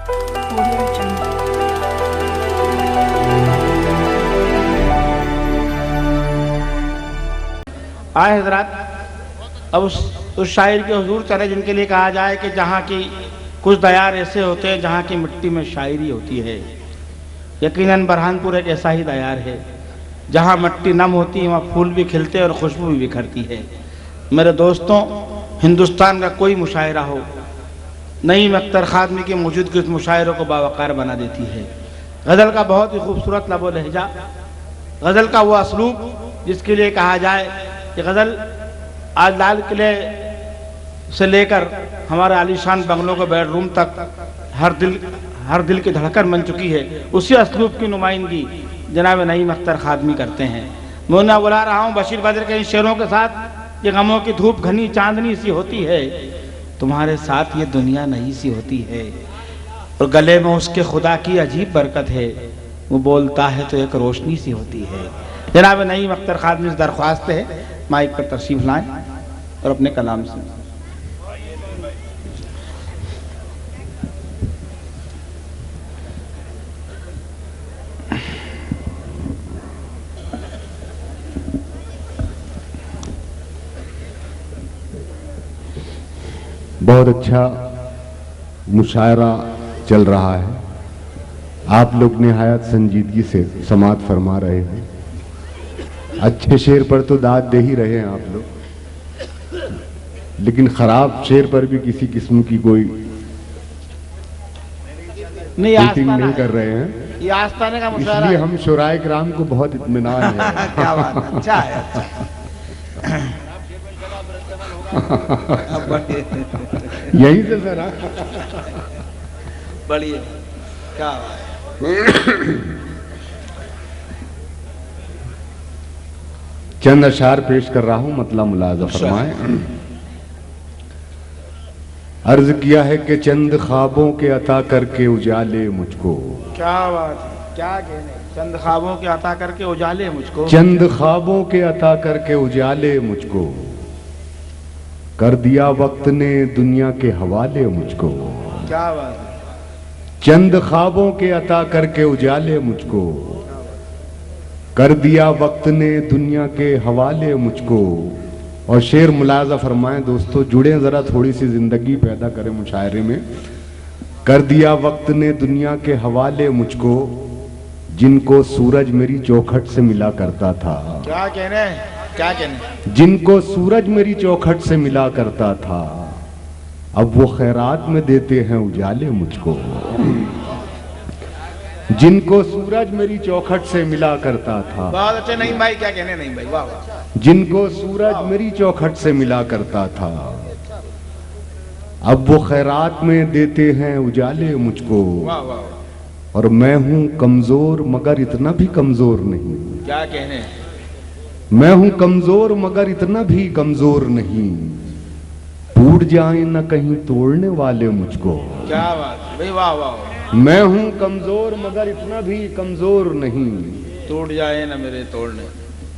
आए हजरात, अब उस शायर के हुजूर चले जिनके लिए कहा जाए कि जहाँ की कुछ दयार ऐसे होते हैं जहाँ की मिट्टी में शायरी होती है। यकीनन बरहानपुर एक ऐसा ही दयार है जहाँ मिट्टी नम होती है, वहाँ फूल भी खिलते और खुशबू भी बिखरती है। मेरे दोस्तों, हिंदुस्तान का कोई मुशायरा हो, नईम अख्तर खादमी की मौजूदगी उस मुशायरों को बावकार बना देती है। गज़ल का बहुत ही खूबसूरत लबो लहजा, गज़ल का वो असलूब जिसके लिए कहा जाए कि गज़ल आज लाल किले से लेकर हमारे आलीशान बंगलों के बेडरूम तक हर दिल की धड़कन बन चुकी है। उसी असलूब की नुमाइंदगी जनाब नईम अख्तर खादमी करते हैं। मैं उन्हें बुला रहा हूँ बशीर बद्र के इन शेरों के साथ। ये गमों की धूप घनी चांदनी सी होती है, तुम्हारे साथ ये दुनिया नई सी होती है, और गले में उसके खुदा की अजीब बरकत है, वो बोलता है तो एक रोशनी सी होती है। जनाब नईम अख्तर खादमी से दरख्वास्त है माइक पर तशरीफ लाएं और अपने कलाम से। बहुत अच्छा मुशायरा चल रहा है। आप लोग निहायत संजीदगी से समाअत फरमा रहे हैं। अच्छे शेर पर तो दाद दे ही रहे हैं आप लोग, लेकिन खराब शेर पर भी किसी किस्म की कोई रेटिंग नहीं कर रहे हैं। ये आस्ताने का मुशायरा इसलिए हम शुराए किराम को बहुत इत्मीनान है। क्या बात है, अच्छा है, अच्छा है। यहीं से जरा बढ़िया, क्या चंद अशार पेश कर रहा हूं, मतलब मुलाजा फरमाएं। अर्ज किया है कि चंद ख्वाबों के अता करके उजाले मुझको। क्या बात है, क्या कहने। चंद ख्वाबों के अता करके उजाले मुझको, चंद ख्वाबों के अता करके उजाले मुझको, कर दिया वक्त ने दुनिया के हवाले मुझको। क्या बात है। चंद ख्वाबों के अता करके उजाले मुझको, कर दिया वक्त ने दुनिया के हवाले मुझको। और शेर मुलाजा फरमाएं दोस्तों, जुड़े जरा, थोड़ी सी जिंदगी पैदा करें मुशायरे में। कर दिया वक्त ने दुनिया के हवाले मुझको, जिनको सूरज मेरी चौखट से मिला करता था। क्या कहने, क्या कहने। जिनको सूरज मेरी चौखट से मिला करता था, अब वो खैरात में देते हैं उजाले मुझको। जिनको सूरज मेरी चौखट से मिला करता था। बहुत अच्छे नहीं भाई, क्या कहने नहीं भाई, वाह वाह। जिनको सूरज मेरी चौखट से मिला करता था, अब वो खैरात में देते हैं उजाले मुझको। वाह वाह। और मैं हूं कमजोर मगर इतना भी कमजोर नहीं। क्या कहने। मैं हूं कमजोर मगर इतना भी कमजोर नहीं, टूट जाए न कहीं तोड़ने वाले मुझको। क्या बात भाई, वाह वाह। मैं हूं कमजोर मगर इतना भी कमजोर नहीं, टूट जाए ना मेरे तोड़ने।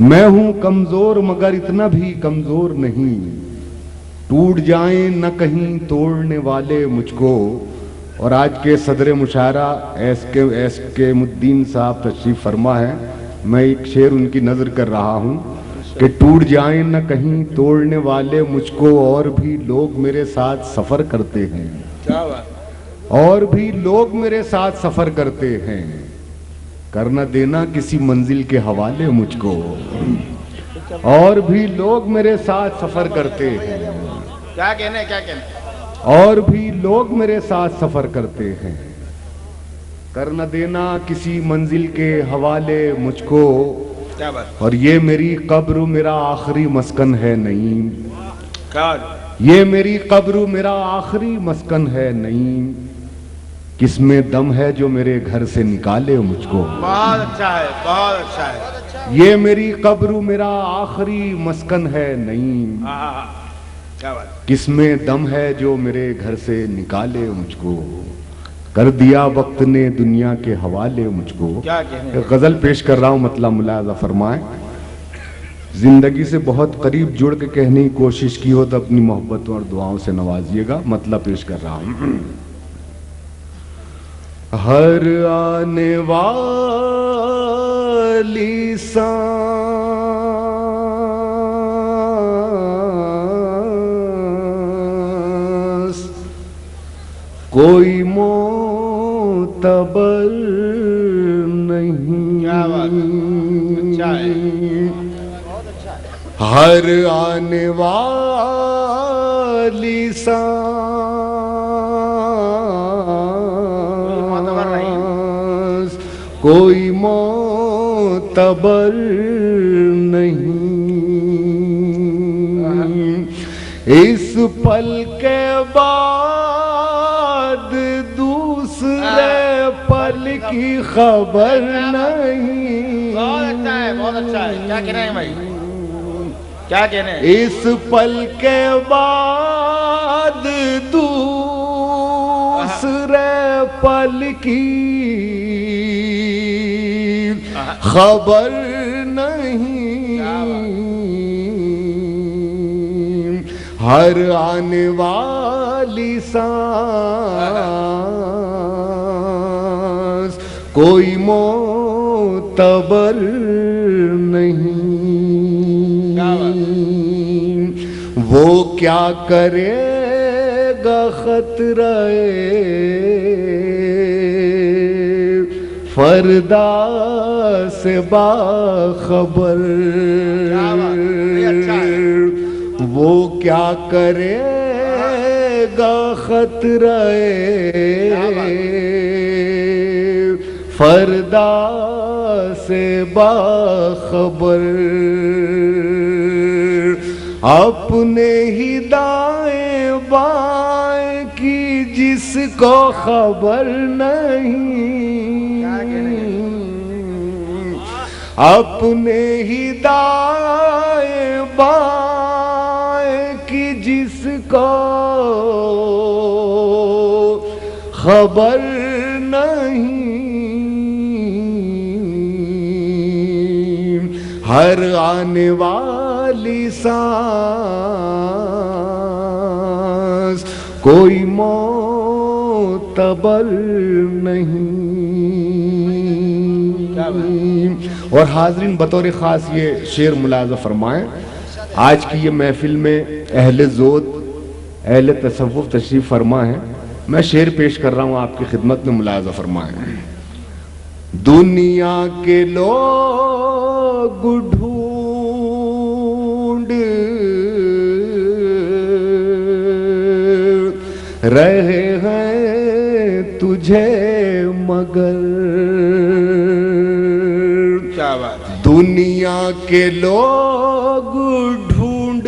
मैं हूं कमजोर मगर इतना भी कमजोर नहीं, टूट जाए न कहीं तोड़ने वाले मुझको। और आज के सदर मुशायरा एस के मुद्दीन साहब तशरीफ फरमा है। मैं एक शेर उनकी नजर कर रहा हूं कि टूट जाए न कहीं तोड़ने वाले मुझको, और भी लोग मेरे साथ सफर करते हैं। क्या बात। और भी लोग मेरे साथ सफर करते हैं, करना देना किसी मंजिल के हवाले मुझको। और भी लोग मेरे साथ सफर करते हैं। क्या कहने, क्या कहने। और भी लोग मेरे साथ सफर करते हैं, करना देना किसी मंजिल के हवाले मुझको। क्या बात। और ये मेरी कब्र मेरा आखिरी मस्कन है नईम। क्या। ये मेरी कब्र मेरा आखिरी मस्कन है नईम, किसमें दम है जो मेरे घर से निकाले मुझको। बहुत अच्छा है, बहुत अच्छा है। ये मेरी कब्र मेरा आखिरी मस्कन है नईम, क्या बात। किसमें दम है जो मेरे घर से निकाले मुझको, कर दिया वक्त ने दुनिया के हवाले मुझको। क्या कहने। गजल पेश कर रहा हूं, मतलब मुलाजा फरमाएं। जिंदगी से बहुत करीब जुड़ के कहने की कोशिश की हो तो अपनी मोहब्बतों और दुआओं से नवाजिएगा। मतलब पेश कर रहा हूं। हर आने वाली सांस कोई मोतबर नहीं। क्या बात, अच्छा है। हर आने वाली सांस कोई मोतबर नहीं। इस पल के बाद दूसरे पल की खबर नहीं। बहुत अच्छा है, बहुत अच्छा है। क्या कह रहे हैं भाई, क्या कह रहे हैं? इस पल के बाद दूसरे पल की खबर नहीं। हर आने वाली सांस कोई मोतबर नहीं। वो क्या करेगा खतराए फरदा से बाखबर। वो क्या करेगा खतराए फरदा से बाखबर। अपने ही दाएं बाएं की जिसको खबर नहीं। अपने ही दाएं बाएं की जिसको खबर नहीं। हर आने वाली सांस कोई मोतबर नहीं। और हाजरीन बतौर खास ये शेर मुलाज़ा फरमाएं। आज की ये महफिल में अहले ज़ोद अहले तसव्वुफ़ तशरीफ़ फरमा है। मैं शेर पेश कर रहा हूँ आपकी खिदमत में, मुलाज़ा फरमाएं। दुनिया के लोग ढूंढ रहे हैं तुझे मगर। क्या बात। दुनिया के लोग ढूंढ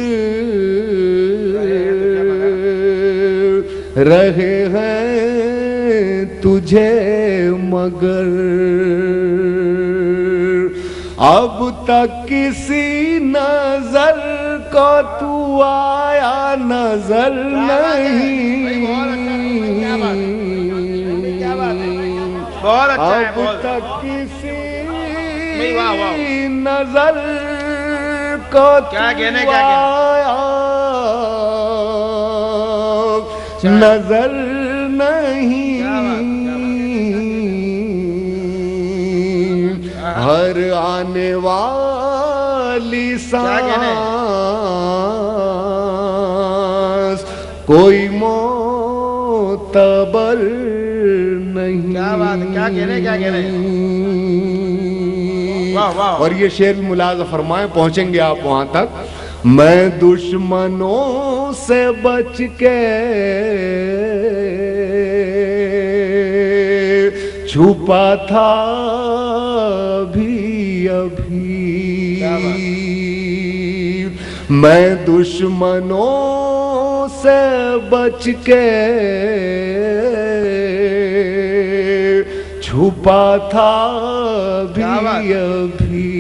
रहे हैं तुझे मगर। अब तक किसी नजर को तू आया नजर नहीं। बहुत अच्छा है। अब तक किसी नजर को क्या कहने, तू आया नजर नहीं। हर आने वाली सांस कोई मोतबर नहीं। क्या बात, क्या कह रहे, क्या कह रहे? वाह वाह। और ये शेर भी मुलाज़ा फरमाएं, पहुंचेंगे आप वहां तक। मैं दुश्मनों से बच के छुपा था अभी। मैं दुश्मनों से बच के छुपा था अभी।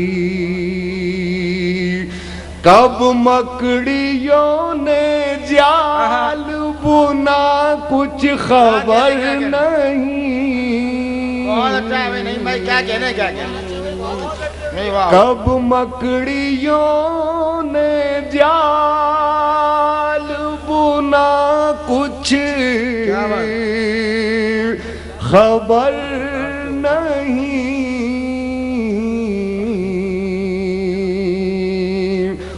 कब मकड़ियों ने जाल बुना कुछ खबर नहीं। बहुत अच्छा है नहीं भाई, क्या कहने, क्या कहने। कब मकड़ियों ने जाल बुना कुछ खबर नहीं।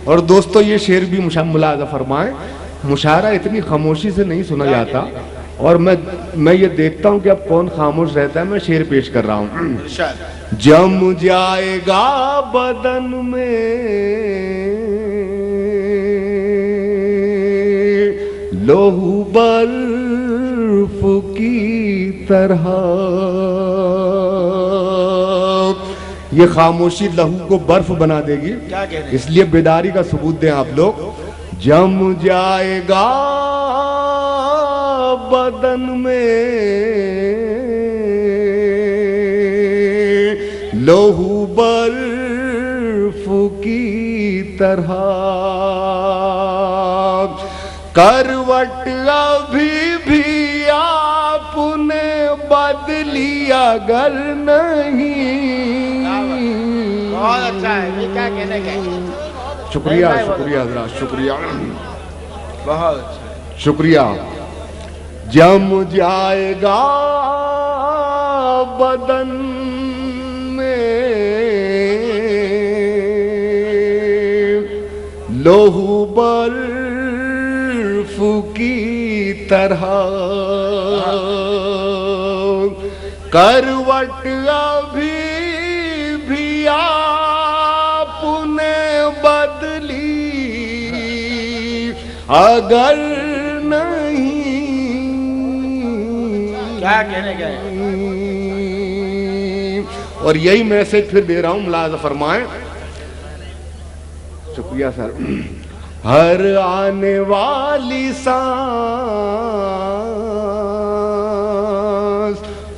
और दोस्तों ये शेर भी मुलाज़ा फरमाएं, मुशायरा इतनी खामोशी से नहीं सुना जाता, और मैं ये देखता हूं कि अब कौन खामोश रहता है। मैं शेर पेश कर रहा हूं। जम जाएगा बदन में लोहू बर्फ की तरह। ये खामोशी लहू को बर्फ बना देगी, इसलिए बेदारी का सबूत दें आप लोग। जम जाएगा बदन में लोहू बर्फ की तरह, करवट अभी भी आपने बदली अगर नहीं। बहुत अच्छा है, ये क्या कहने का है? शुक्रिया शुक्रिया हजरात, शुक्रिया, बहुत अच्छा, शुक्रिया। जम जाएगा बदन में लोहू बर्फ की तरह, करवट अभी भी आपने बदली अगर नहीं। क्या कहने का है? और यही मैसेज फिर दे रहा हूं, मुलाज़ा फरमाएं। शुक्रिया सर। हर आने वाली सांस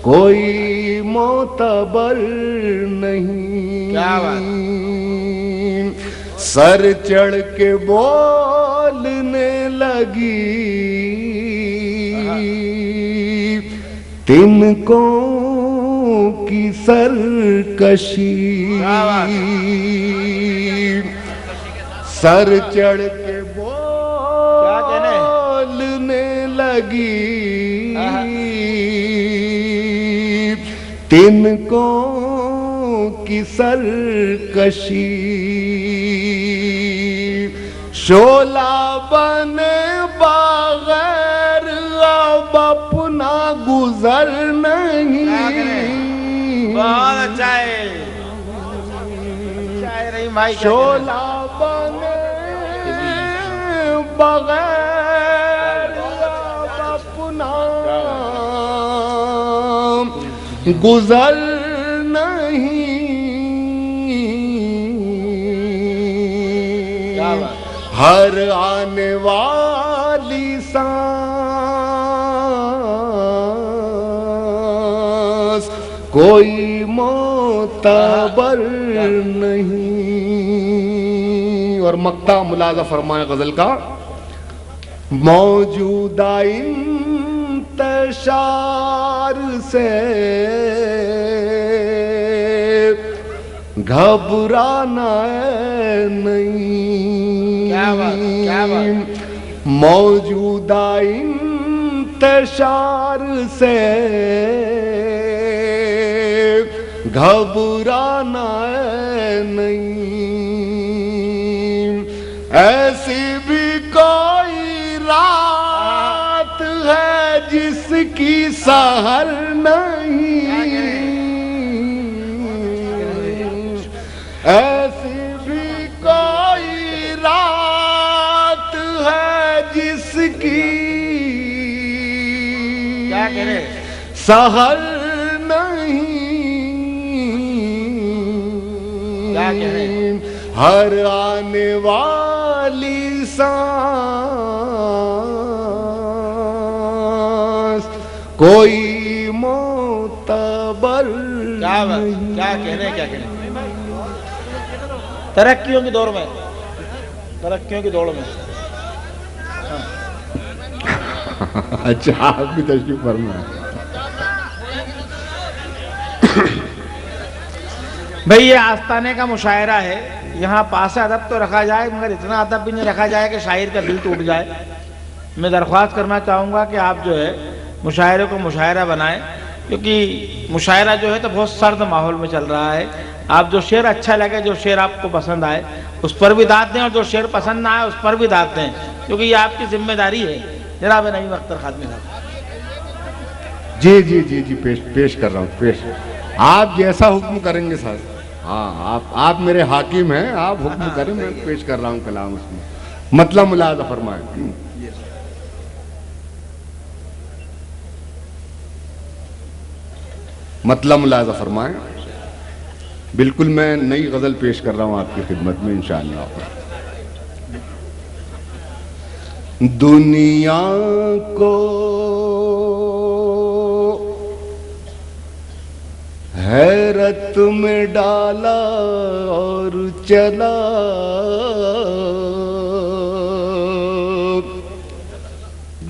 कोई मोतबर नहीं। क्या बात? सर चढ़ के बोलने लगी तिनको की सरकशी। सर चढ़ के बोलने लगी तिनको की सरकशी। शोला बने बगैर अब अपना गुजर नहीं। बहुत अच्छा है, रही माई। शोला बने बगैर अब अपना गुजर नहीं। हर आने वाली सांस कोई मोतबर नहीं। और मक्ता मुलाज़ा फरमाए गजल का। मौजूदा इंतशार से घबराना नहीं। क्या बात, क्या बात। मौजूदा इंतशार से घबराना नहीं। ऐसी भी कोई रात है जिसकी सहर नहीं। ऐसी भी कोई रात है जिसकी क्या कह रहे? सहर नहीं। क्या कह रहे? हर आने वाली सांस कोई मोतबर क्या बात, क्या कह रहे, क्या कह रहे? तरक्कियों की दौड़ में, तरक्कियों की दौड़ में। अच्छा, आप भी तशरीफ फरमा। भाई ये आस्ताने का मुशायरा है, यहाँ पास अदब तो रखा जाए, मगर इतना अदब भी नहीं रखा जाए कि शायर का दिल टूट जाए। मैं दरख्वास्त करना चाहूँगा कि आप जो है मुशायरे को मुशायरा बनाएं, क्योंकि मुशायरा जो है तो बहुत सर्द माहौल में चल रहा है। आप जो शेर अच्छा लगे, जो शेर आपको पसंद आए उस पर भी दाद दें, और जो शेर पसंद ना आए उस पर भी दाद दें, क्योंकि ये आपकी जिम्मेदारी है। जनाब नईम अख्तर खादमी साहब। जी जी जी जी, पेश कर रहा हूँ, पेश। आप जैसा हुक्म करेंगे सर। हाँ, आप मेरे हाकिम हैं, आप हुक्म करें, मैं पेश कर रहा हूँ कलाम उसमें। मतलब मुलाजा फरमाए। मतलब मुलाजा फरमाए। बिल्कुल मैं नई गजल पेश कर रहा हूं आपकी खिदमत में इंशाअल्लाह। दुनिया को हैरत में डाला और चला,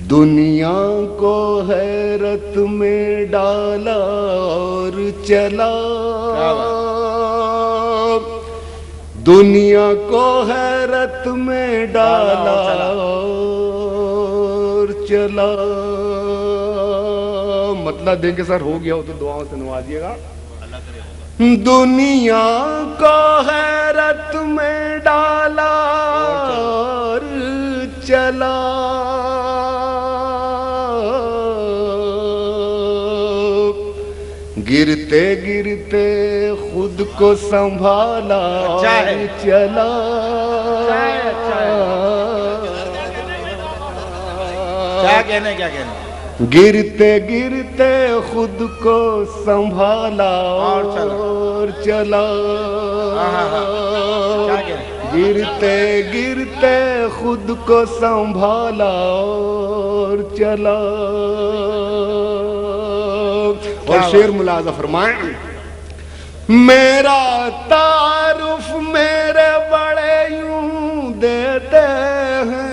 दुनिया को हैरत में डाला और चला, दुनिया को हैरत में डाला और चला। मतलब देंगे सर, हो गया हो तो दुआओं से नवाजिएगा। दुनिया को हैरत में डाला और चला, गिरते गिरते खुद को संभाला और चला। क्या कहने, क्या कहने। गिरते गिरते खुद को संभाला और चला, गिरते गिरते खुद को संभाला और चला। और शेर मुलाजा फरमाए। मेरा तारुफ मेरे बड़े यूं देते हैं,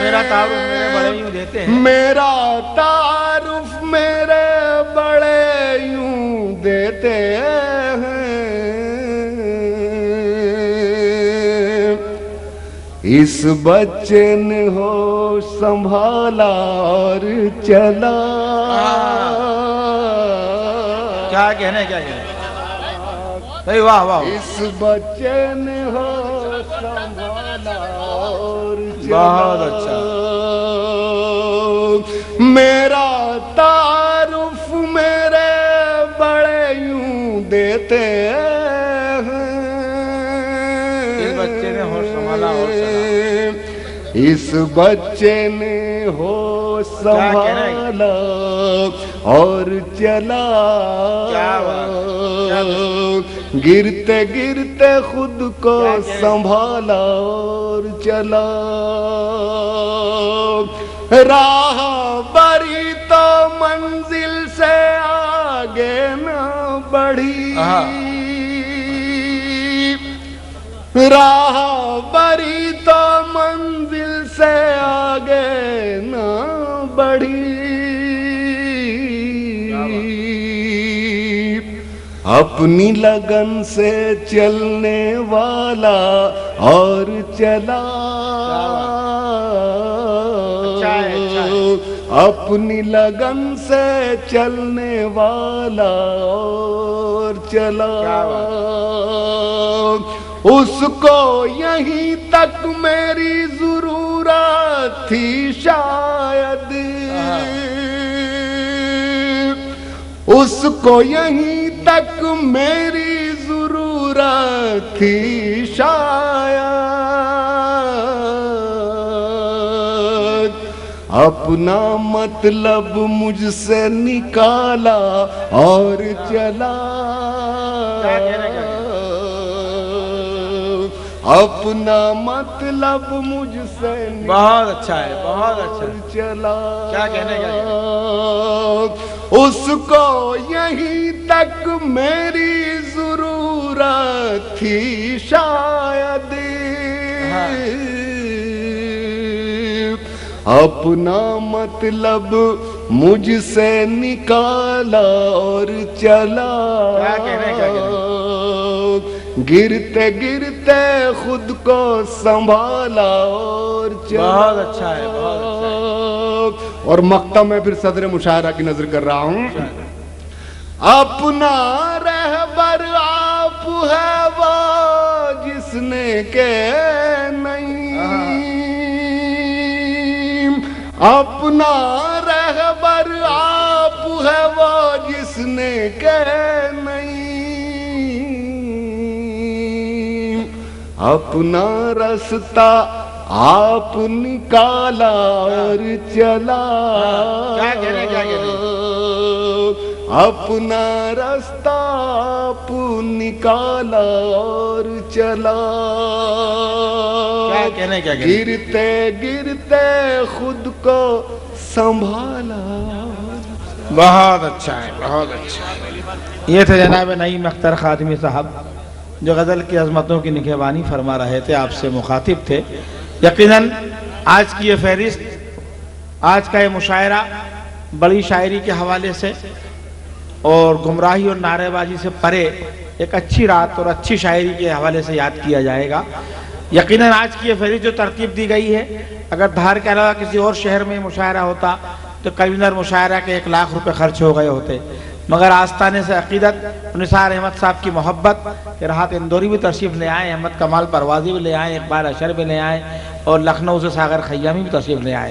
मेरा तारुफ मेरे बड़े यूं देते हैं, मेरा तारुफ मेरे बड़े यूं देते हैं, इस बच्चे ने होश संभाला और चला। क्या कहने, क्या कहने। वाह वाह। इस बच्चे ने होश संभाला और चला। बहुत अच्छा। मेरा तारुफ मेरे बड़े यूं देते हैं, इस बच्चे ने होश संभाला और चला, इस बच्चे ने होश संभाला और चला। गिरते गिरते खुद को संभाला और चला। राह बड़ी तो मंजिल से आगे न बढ़ी, राह बड़ी तो मंजिल से आगे न बढ़ी, अपनी लगन से चलने वाला और चला। अपनी लगन से चलने वाला और चला। उसको यहीं तक मेरी जरूरत थी शायद, उसको यहीं तक मेरी जरूरत थी शायद, अपना मतलब मुझसे निकाला और चला। अपना मतलब मुझसे बहुत अच्छा है, बहुत अच्छा चला। क्या कहने, क्या कहने। उसको यहीं तक मेरी जरूरत थी शायद, अपना मतलब मुझसे निकाला और चला। क्या कहने, क्या कहने। गिरते गिरते खुद को संभाला और चला। बहुत अच्छा है, बहुत अच्छा है। और मक्ता मैं फिर सदर मुशायरा की नजर कर रहा हूं। अपना रहबर आप है वो जिसने के नहीं, अपना रहबर आप है वो जिसने के नहीं, अपना रास्ता आप निकाला और चला, क्या कहने अपना रास्ता आप निकाला और चला, क्या गिरते गिरते खुद को संभाला। बहुत अच्छा है, बहुत अच्छा। ये थे जनाब नईम अख्तर खादिमी साहब जो गज़ल की अज़मतों की निगहबानी फरमा रहे थे, आपसे मुखातिब थे। यकीनन आज की ये फहरिस्त, आज का ये मुशायरा बड़ी शायरी के हवाले से और गुमराही और नारेबाजी से परे एक अच्छी रात और अच्छी शायरी के हवाले से याद किया जाएगा। यकीनन आज की ये फहरिस्त जो तरतीब दी गई है, अगर धार के अलावा किसी और शहर में मुशायरा होता तो कन्वीनर मुशायरा के 1 लाख रुपए खर्च हो गए होते, मगर आस्ताने से अकीदत निसार अहमद साहब की मोहब्बत के राहत इंदौरी भी तशरीफ़ ले आए, अहमद कमाल परवाजी भी ले आए, इकबाल अशर भी ले आए और लखनऊ से सागर खयामी भी तशरीफ़ ले आए।